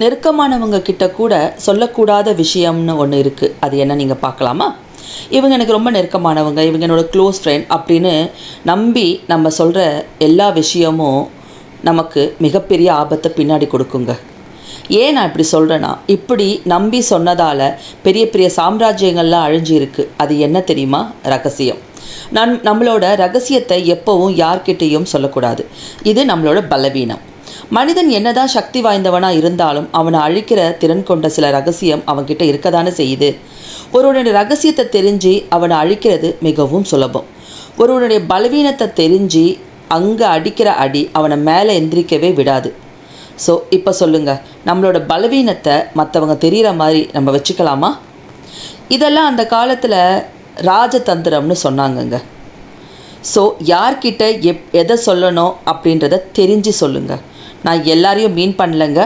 நெருக்கமானவங்க கிட்ட கூட சொல்லக்கூடாத விஷயம்னு ஒன்று இருக்குது. அது என்ன நீங்கள் பார்க்கலாமா? இவங்க எனக்கு ரொம்ப நெருக்கமானவங்க, இவங்க என்னோடய க்ளோஸ் ஃப்ரெண்ட் அப்படின்னு நம்பி நம்ம சொல்கிற எல்லா விஷயமும் நமக்கு மிகப்பெரிய ஆபத்தை பின்னாடி கொடுக்குங்க. ஏன் நான் இப்படி சொல்கிறேன்னா, இப்படி நம்பி சொன்னதால் பெரிய பெரிய சாம்ராஜ்யங்கள்லாம் அழிஞ்சு இருக்குது. அது என்ன தெரியுமா? ரகசியம். நம்மளோட ரகசியத்தை எப்போவும் யார்கிட்டையும் சொல்லக்கூடாது. இது நம்மளோட பலவீனம். மனிதன் என்னதான் சக்தி வாய்ந்தவனாக இருந்தாலும் அவனை அழிக்கிற திறன் கொண்ட சில ரகசியம் அவன்கிட்ட இருக்க தானே செய்யுது. ஒருவனுடைய ரகசியத்தை தெரிஞ்சு அவனை அழிக்கிறது மிகவும் சுலபம். ஒருவனுடைய பலவீனத்தை தெரிஞ்சு அங்கே அடிக்கிற அடி அவனை மேலே எந்திரிக்கவே விடாது. ஸோ இப்போ சொல்லுங்கள், நம்மளோட பலவீனத்தை மற்றவங்க தெரிகிற மாதிரி நம்ம வச்சுக்கலாமா? இதெல்லாம் அந்த காலத்தில் ராஜதந்திரம்னு சொன்னாங்கங்க. ஸோ யார்கிட்ட எதை சொல்லணும் அப்படின்றத தெரிஞ்சு சொல்லுங்கள். நான் எல்லாரையும் மீன் பண்ணலைங்க.